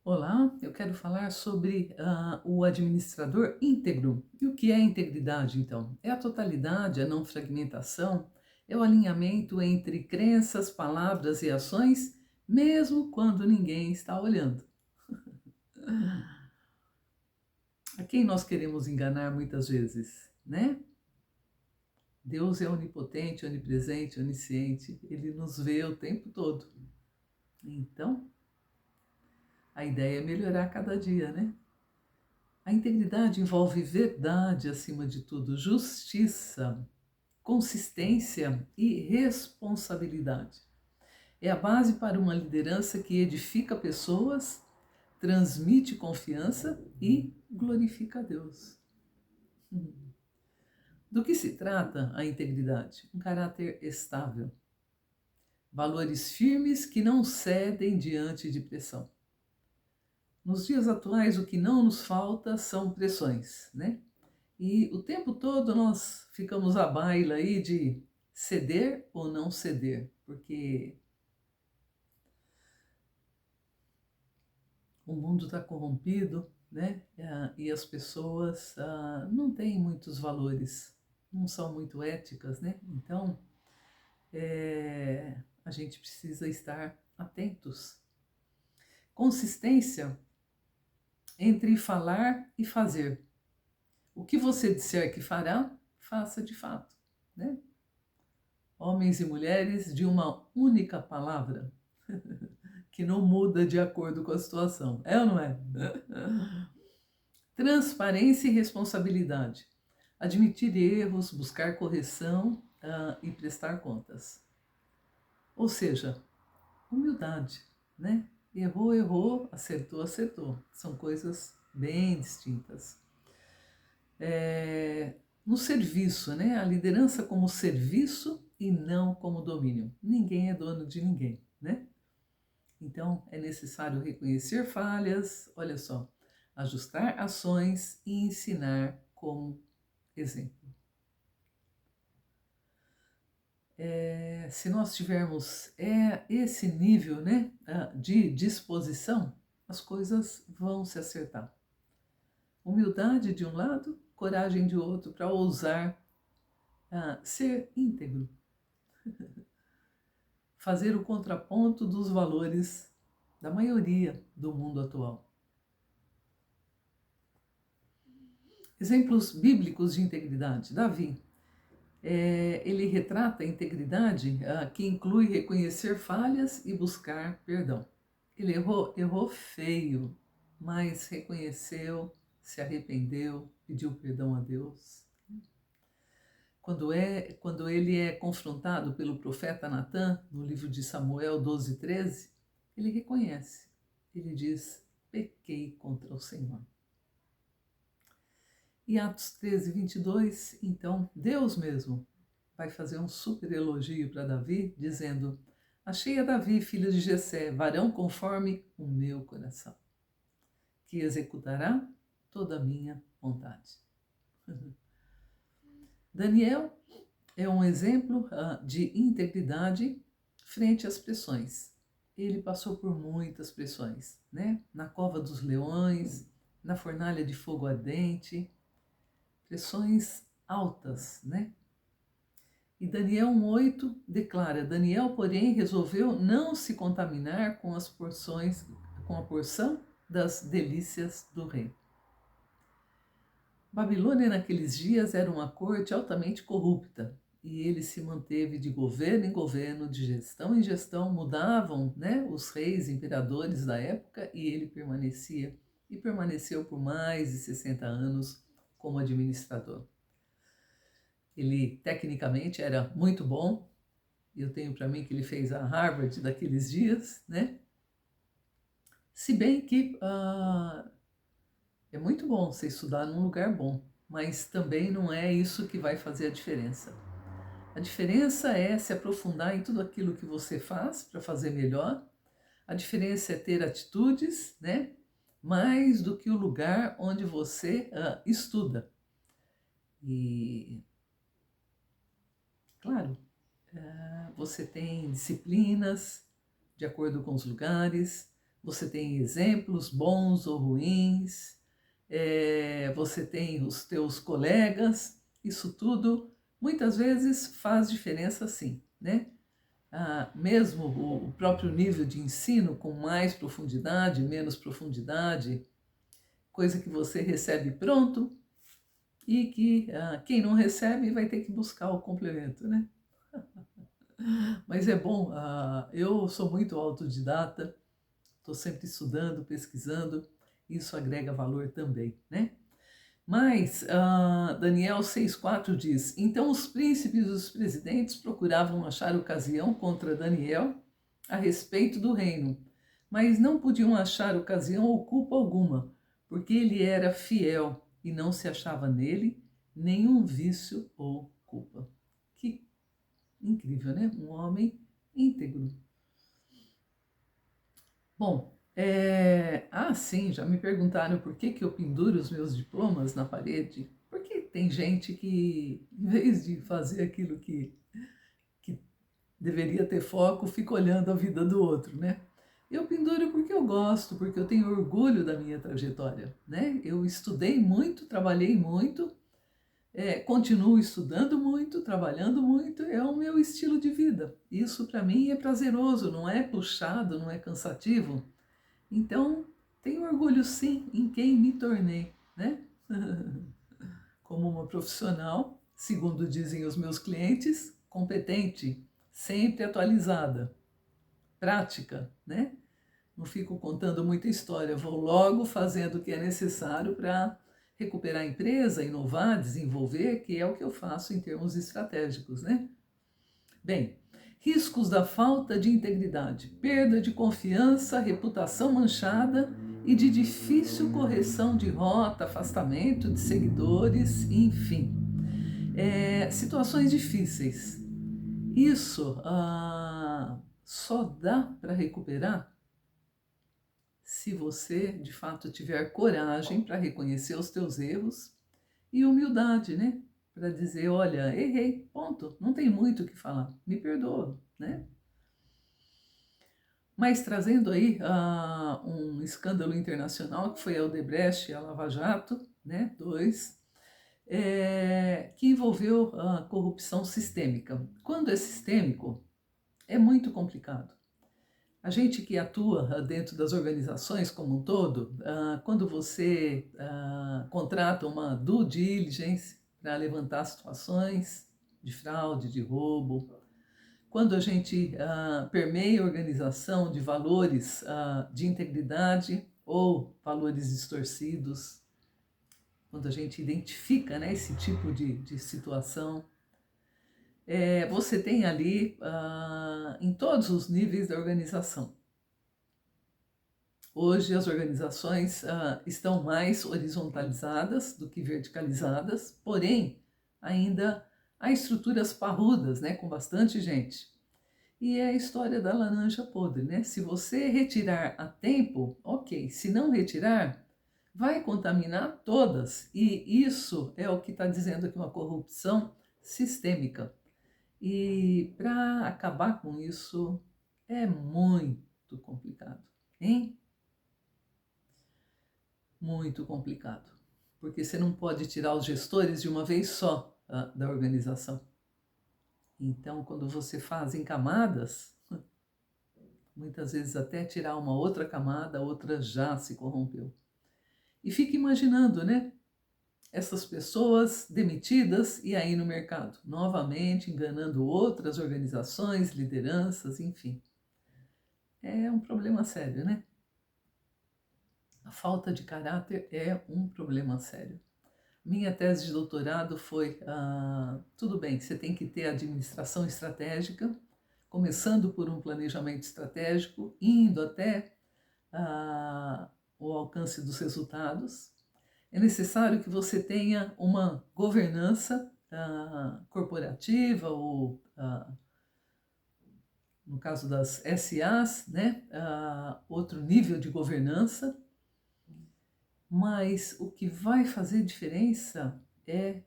Olá, eu quero falar sobre o administrador íntegro. E o que é integridade, então? É a totalidade, a não fragmentação, é o alinhamento entre crenças, palavras e ações, mesmo quando ninguém está olhando. A quem nós queremos enganar muitas vezes, né? Deus é onipotente, onipresente, onisciente, ele nos vê o tempo todo. Então, a ideia é melhorar cada dia, né? A integridade envolve verdade acima de tudo, justiça, consistência e responsabilidade. É a base para uma liderança que edifica pessoas, transmite confiança e glorifica a Deus. Do que se trata a integridade? Um caráter estável, valores firmes que não cedem diante de pressão. Nos dias atuais, o que não nos falta são pressões, né? E o tempo todo nós ficamos à baila aí de ceder ou não ceder, porque o mundo está corrompido, né? E as pessoas não têm muitos valores, não são muito éticas, né? Então, a gente precisa estar atentos. Consistência entre falar e fazer. O que você disser que fará, faça de fato, né? Homens e mulheres de uma única palavra, que não muda de acordo com a situação. É ou não é? Transparência e responsabilidade. Admitir erros, buscar correção e prestar contas. Ou seja, humildade, né? Errou, errou, acertou, acertou. São coisas bem distintas. No serviço, né? A liderança como serviço e não como domínio. Ninguém é dono de ninguém, né? Então, é necessário reconhecer falhas, olha só, ajustar ações e ensinar como exemplo. Se nós tivermos esse nível, né, de disposição, as coisas vão se acertar. Humildade de um lado, coragem de outro para ousar ser íntegro, fazer o contraponto dos valores da maioria do mundo atual. Exemplos bíblicos de integridade. Davi, ele retrata a integridade que inclui reconhecer falhas e buscar perdão. Ele errou feio, mas reconheceu, se arrependeu, pediu perdão a Deus. Quando ele é confrontado pelo profeta Natã, no livro de Samuel 12:13, ele reconhece, ele diz, pequei contra o Senhor. E Atos 13:22, então, Deus mesmo vai fazer um super elogio para Davi, dizendo, achei a Davi, filho de Jessé, varão conforme o meu coração, que executará toda a minha vontade. Daniel é um exemplo de integridade frente às pressões. Ele passou por muitas pressões, né? Na cova dos leões, na fornalha de fogo ardente, pressões altas, né? E Daniel 1:8 declara: Daniel, porém, resolveu não se contaminar com com a porção das delícias do rei. Babilônia naqueles dias era uma corte altamente corrupta, e ele se manteve de governo em governo, de gestão em gestão, mudavam, né, os reis, imperadores da época, e ele permanecia, e permaneceu por mais de 60 anos como administrador. Ele tecnicamente era muito bom, e eu tenho para mim que ele fez a Harvard daqueles dias, né? Se bem que é muito bom você estudar num lugar bom, mas também não é isso que vai fazer a diferença. A diferença é se aprofundar em tudo aquilo que você faz para fazer melhor. A diferença é ter atitudes, né? Mais do que o lugar onde você estuda. E, claro, você tem disciplinas de acordo com os lugares, você tem exemplos bons ou ruins, você tem os teus colegas, isso tudo muitas vezes faz diferença sim, né? Mesmo o próprio nível de ensino com mais profundidade, menos profundidade, coisa que você recebe pronto e que quem não recebe vai ter que buscar o complemento, né? Mas é bom, eu sou muito autodidata, estou sempre estudando, pesquisando, isso agrega valor também, né? Mas Daniel 6,4 diz: então os príncipes e os presidentes procuravam achar ocasião contra Daniel a respeito do reino, mas não podiam achar ocasião ou culpa alguma, porque ele era fiel e não se achava nele nenhum vício ou culpa. Que incrível, né? Um homem íntegro. Bom, sim, já me perguntaram por que eu penduro os meus diplomas na parede. Porque tem gente que, em vez de fazer aquilo que deveria ter foco, fica olhando a vida do outro, né? Eu penduro porque eu gosto, porque eu tenho orgulho da minha trajetória, né? Eu estudei muito, trabalhei muito, continuo estudando muito, trabalhando muito, é o meu estilo de vida. Isso para mim é prazeroso, não é puxado, não é cansativo. Então, tenho orgulho sim em quem me tornei, né? Como uma profissional, segundo dizem os meus clientes, competente, sempre atualizada, prática, né? Não fico contando muita história, vou logo fazendo o que é necessário para recuperar a empresa, inovar, desenvolver, que é o que eu faço em termos estratégicos, né? Bem, riscos da falta de integridade, perda de confiança, reputação manchada e de difícil correção de rota, afastamento de seguidores, enfim. Situações difíceis. Isso só dá para recuperar se você de fato tiver coragem para reconhecer os teus erros e humildade, né? Para dizer, olha, errei, ponto, não tem muito o que falar, me perdoa, né? Mas trazendo aí um escândalo internacional que foi a Odebrecht e a Lava Jato, né? Dois, que envolveu a corrupção sistêmica. Quando é sistêmico, é muito complicado. A gente que atua dentro das organizações como um todo, quando você contrata uma due diligence para levantar situações de fraude, de roubo, quando a gente permeia a organização de valores de integridade ou valores distorcidos, quando a gente identifica, né, esse tipo de situação, você tem ali em todos os níveis da organização. Hoje as organizações estão mais horizontalizadas do que verticalizadas, porém ainda há estruturas parrudas, né, com bastante gente. E é a história da laranja podre, né? Se você retirar a tempo, ok. Se não retirar, vai contaminar todas. E isso é o que está dizendo aqui uma corrupção sistêmica. E para acabar com isso é muito complicado, hein? Muito complicado. Porque você não pode tirar os gestores de uma vez só da organização. Então, quando você faz em camadas, muitas vezes até tirar uma outra camada, a outra já se corrompeu. E fica imaginando, né? Essas pessoas demitidas e aí no mercado, novamente enganando outras organizações, lideranças, enfim. É um problema sério, né? A falta de caráter é um problema sério. Minha tese de doutorado foi, tudo bem, você tem que ter administração estratégica, começando por um planejamento estratégico, indo até o alcance dos resultados. É necessário que você tenha uma governança corporativa ou, no caso das SAs, né, outro nível de governança, mas o que vai fazer diferença é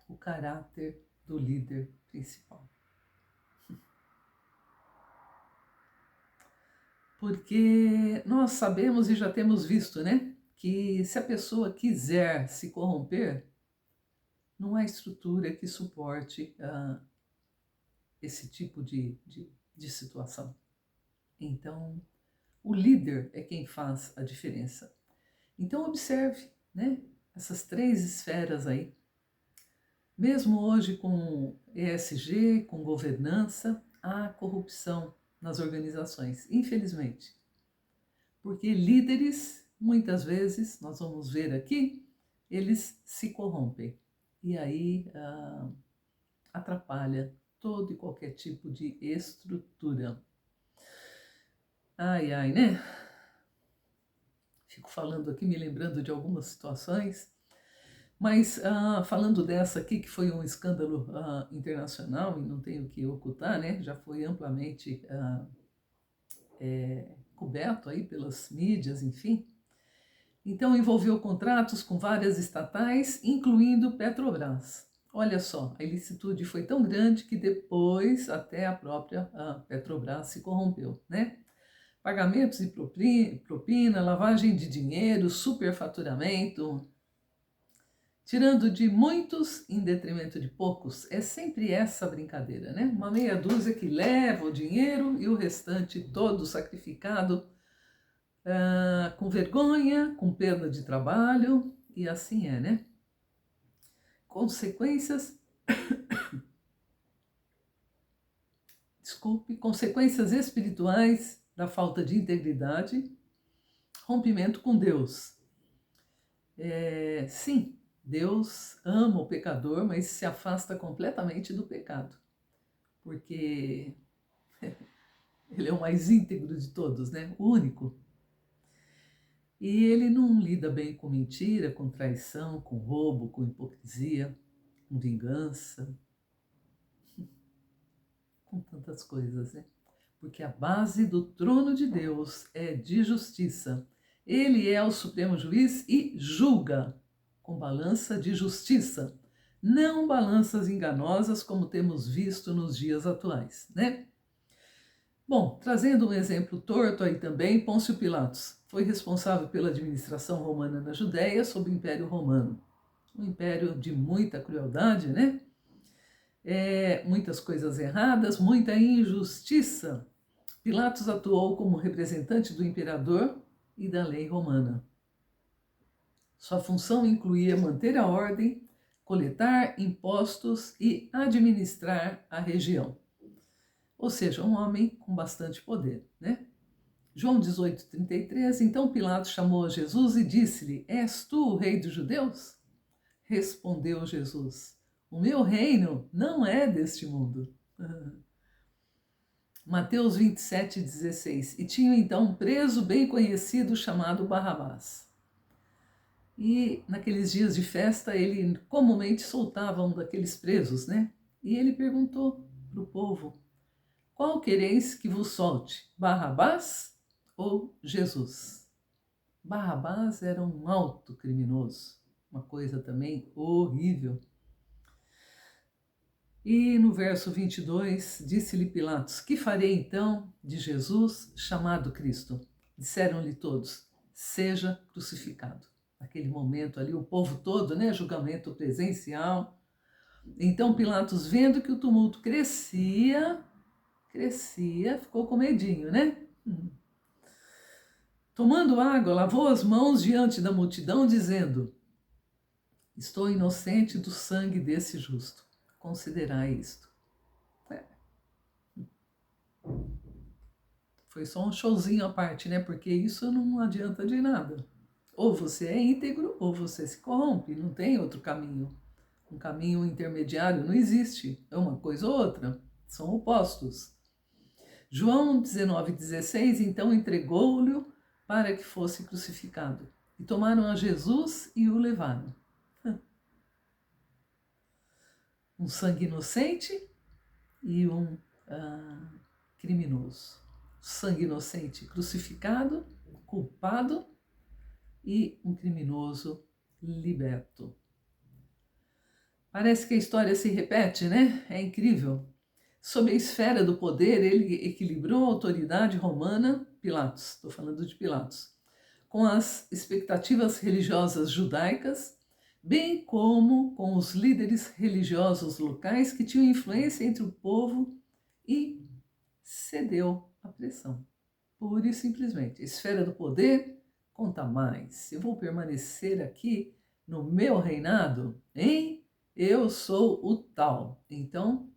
o caráter do líder principal. Porque nós sabemos e já temos visto, né, que se a pessoa quiser se corromper, não há estrutura que suporte esse tipo de situação. Então, o líder é quem faz a diferença. Então, observe, né, essas três esferas aí. Mesmo hoje com ESG, com governança, há corrupção nas organizações, infelizmente. Porque líderes, muitas vezes, nós vamos ver aqui, eles se corrompem. E aí atrapalha todo e qualquer tipo de estrutura. Ai, ai, né? Fico falando aqui, me lembrando de algumas situações, mas falando dessa aqui, que foi um escândalo internacional, e não tenho o que ocultar, né? Já foi amplamente coberto aí pelas mídias, enfim. Então, envolveu contratos com várias estatais, incluindo Petrobras. Olha só, a ilicitude foi tão grande que depois até a própria Petrobras se corrompeu, né? Pagamentos de propina, lavagem de dinheiro, superfaturamento, tirando de muitos em detrimento de poucos. É sempre essa brincadeira, né? Uma meia dúzia que leva o dinheiro e o restante todo sacrificado com vergonha, com perda de trabalho, e assim é, né? Consequências espirituais da falta de integridade, rompimento com Deus. Sim, Deus ama o pecador, mas se afasta completamente do pecado, porque ele é o mais íntegro de todos, né? O único. E ele não lida bem com mentira, com traição, com roubo, com hipocrisia, com vingança, com tantas coisas, né? Porque a base do trono de Deus é de justiça. Ele é o supremo juiz e julga com balança de justiça, não balanças enganosas como temos visto nos dias atuais, né? Bom, trazendo um exemplo torto aí também, Pôncio Pilatos foi responsável pela administração romana na Judéia sob o Império Romano. Um império de muita crueldade, né? Muitas coisas erradas, muita injustiça. Pilatos atuou como representante do imperador e da lei romana. Sua função incluía manter a ordem, coletar impostos e administrar a região. Ou seja, um homem com bastante poder, né? João 18:33, então Pilatos chamou a Jesus e disse-lhe: És tu o rei dos judeus? Respondeu Jesus: O meu reino não é deste mundo. Mateus 27:16. E tinha então um preso bem conhecido chamado Barrabás. E naqueles dias de festa ele comumente soltava um daqueles presos, né? E ele perguntou para o povo: Qual quereis que vos solte, Barrabás ou Jesus? Barrabás era um alto criminoso, uma coisa também horrível. E no verso 22, disse-lhe Pilatos: Que farei então de Jesus chamado Cristo? Disseram-lhe todos: Seja crucificado. Naquele momento ali, o povo todo, né? Julgamento presencial. Então Pilatos, vendo que o tumulto crescia, ficou com medinho, né? Tomando água, lavou as mãos diante da multidão, dizendo: Estou inocente do sangue desse justo. Considerai isto. Foi só um showzinho à parte, né? Porque isso não adianta de nada. Ou você é íntegro ou você se corrompe. Não tem outro caminho. Um caminho intermediário não existe. É uma coisa ou outra. São opostos. João 19:16, então entregou-lhe para que fosse crucificado. E tomaram a Jesus e o levaram. Um sangue inocente e um criminoso. Sangue inocente crucificado, culpado, e um criminoso liberto. Parece que a história se repete, né? É incrível. Sob a esfera do poder, ele equilibrou a autoridade romana, Pilatos, estou falando de Pilatos, com as expectativas religiosas judaicas, bem como com os líderes religiosos locais que tinham influência entre o povo e cedeu à pressão. Pura e simplesmente. A esfera do poder conta mais. Eu vou permanecer aqui no meu reinado, hein? Eu sou o tal. Então,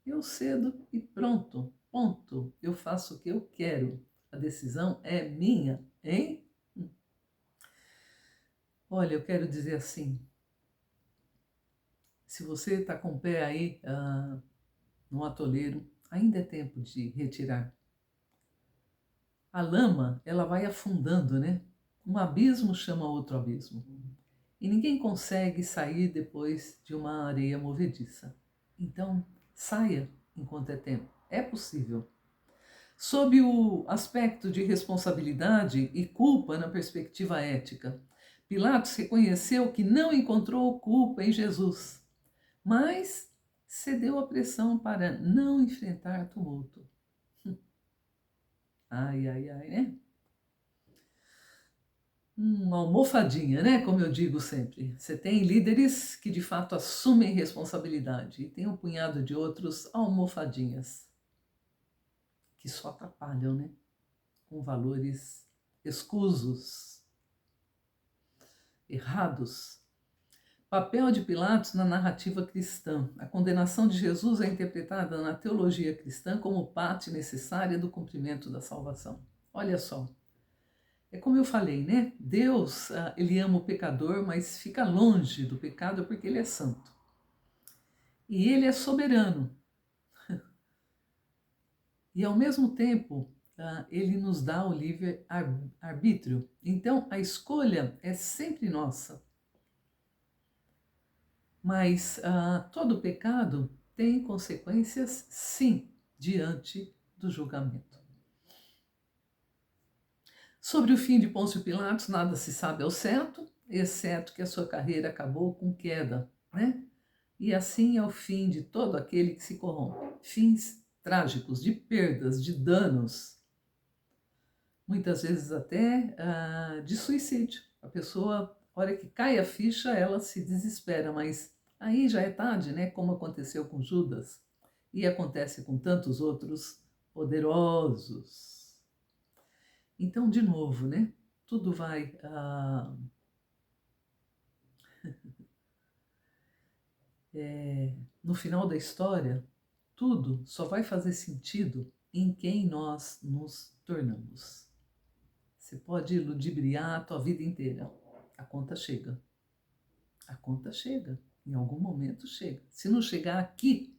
eu cedo e pronto. Ponto. Eu faço o que eu quero. A decisão é minha, hein? Olha, eu quero dizer assim, se você está com o pé aí no atoleiro, ainda é tempo de retirar. A lama, ela vai afundando, né? Um abismo chama outro abismo. E ninguém consegue sair depois de uma areia movediça. Então, saia enquanto é tempo. É possível. Sob o aspecto de responsabilidade e culpa na perspectiva ética, Pilatos reconheceu que não encontrou culpa em Jesus, mas cedeu à pressão para não enfrentar tumulto. Ai, ai, ai, né? Uma almofadinha, né? Como eu digo sempre. Você tem líderes que de fato assumem responsabilidade e tem um punhado de outros almofadinhas que só atrapalham, né? Com valores escusos, errados. Papel de Pilatos na narrativa cristã. A condenação de Jesus é interpretada na teologia cristã como parte necessária do cumprimento da salvação. Olha só. É como eu falei, né? Deus, ele ama o pecador, mas fica longe do pecado porque ele é santo. E ele é soberano. E ao mesmo tempo, ele nos dá o livre arbítrio. Então, a escolha é sempre nossa. Mas todo pecado tem consequências, sim, diante do julgamento. Sobre o fim de Pôncio Pilatos, nada se sabe ao certo, exceto que a sua carreira acabou com queda, né? E assim é o fim de todo aquele que se corrompe. Fins trágicos, de perdas, de danos, muitas vezes até de suicídio. A pessoa, na hora que cai a ficha, ela se desespera, mas aí já é tarde, né? Como aconteceu com Judas e acontece com tantos outros poderosos. Então, de novo, né? Tudo vai no final da história, tudo só vai fazer sentido em quem nós nos tornamos. Você pode ludibriar a tua vida inteira. A conta chega. A conta chega. Em algum momento chega. Se não chegar aqui,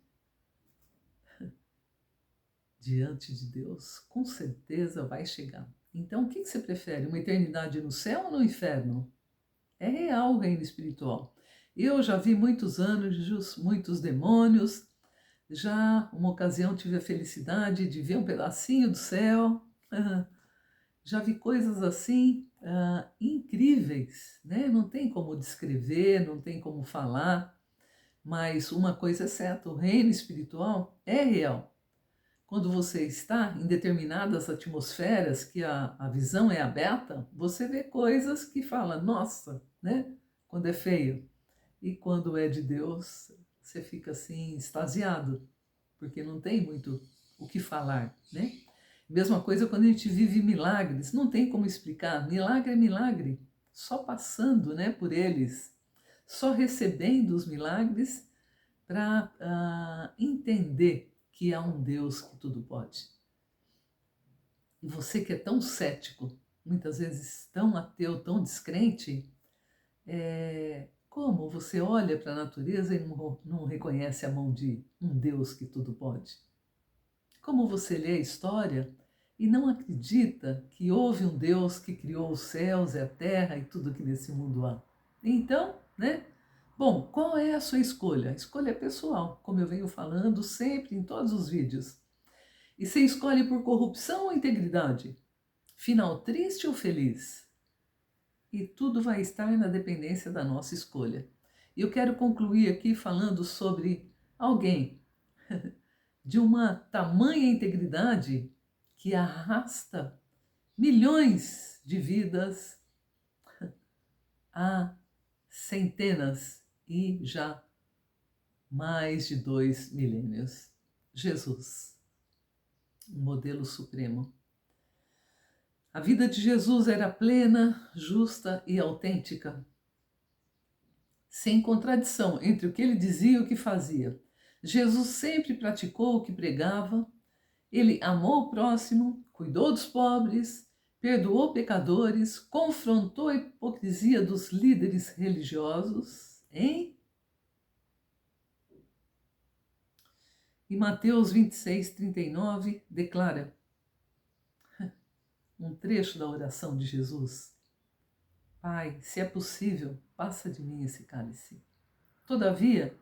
diante de Deus, com certeza vai chegar. Então, o que você prefere? Uma eternidade no céu ou no inferno? É real o reino espiritual. Eu já vi muitos anjos, muitos demônios. Já uma ocasião tive a felicidade de ver um pedacinho do céu. Já vi coisas assim incríveis, né? Não tem como descrever, não tem como falar, mas uma coisa é certa: o reino espiritual é real. Quando você está em determinadas atmosferas que a visão é aberta, você vê coisas que fala, nossa, né? Quando é feio. E quando é de Deus, você fica assim, extasiado, porque não tem muito o que falar, né? Mesma coisa quando a gente vive milagres, não tem como explicar. Milagre é milagre, só passando, né, por eles, só recebendo os milagres para entender que há um Deus que tudo pode. E você que é tão cético, muitas vezes tão ateu, tão descrente, como você olha para a natureza e não reconhece a mão de um Deus que tudo pode? Como você lê a história e não acredita que houve um Deus que criou os céus e a terra e tudo que nesse mundo há? Então, né? Bom, qual é a sua escolha? A escolha é pessoal, como eu venho falando sempre em todos os vídeos. E você escolhe por corrupção ou integridade? Final triste ou feliz? E tudo vai estar na dependência da nossa escolha. E eu quero concluir aqui falando sobre alguém de uma tamanha integridade que arrasta milhões de vidas há centenas e já mais de 2 milênios. Jesus, o modelo supremo. A vida de Jesus era plena, justa e autêntica, sem contradição entre o que ele dizia e o que fazia. Jesus sempre praticou o que pregava, ele amou o próximo, cuidou dos pobres, perdoou pecadores, confrontou a hipocrisia dos líderes religiosos, hein? E Mateus 26:39 declara um trecho da oração de Jesus: Pai, se é possível, passa de mim esse cálice. Todavia,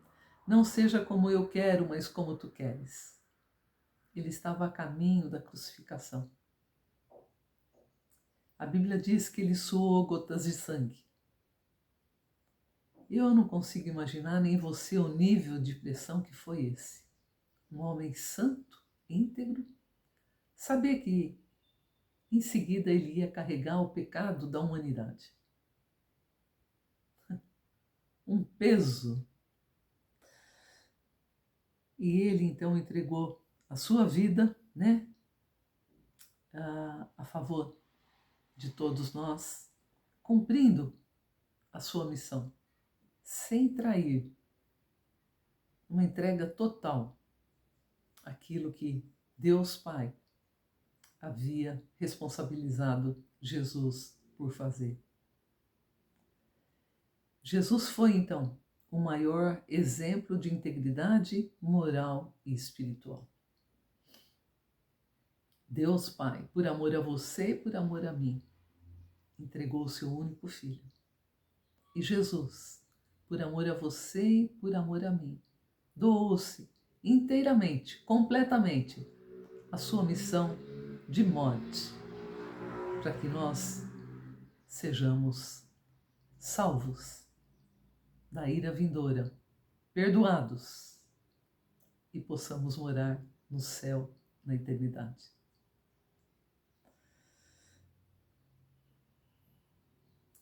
não seja como eu quero, mas como tu queres. Ele estava a caminho da crucificação. A Bíblia diz que ele suou gotas de sangue. Eu não consigo imaginar, nem você, o nível de pressão que foi esse. Um homem santo, íntegro, saber que em seguida ele ia carregar o pecado da humanidade. Um peso. E ele então entregou a sua vida, né, a favor de todos nós, cumprindo a sua missão, sem trair, uma entrega total àquilo que Deus Pai havia responsabilizado Jesus por fazer. Jesus foi, então, o maior exemplo de integridade moral e espiritual. Deus Pai, por amor a você e por amor a mim, entregou o seu único filho. E Jesus, por amor a você e por amor a mim, doou-se inteiramente, completamente, a sua missão de morte, para que nós sejamos salvos da ira vindoura, perdoados e possamos morar no céu na eternidade.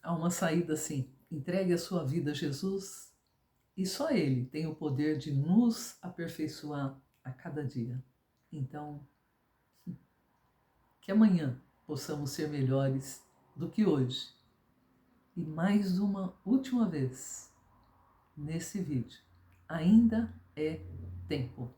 Há uma saída assim: entregue a sua vida a Jesus e só Ele tem o poder de nos aperfeiçoar a cada dia. Então, que amanhã possamos ser melhores do que hoje. E mais uma última vez, nesse vídeo, ainda é tempo.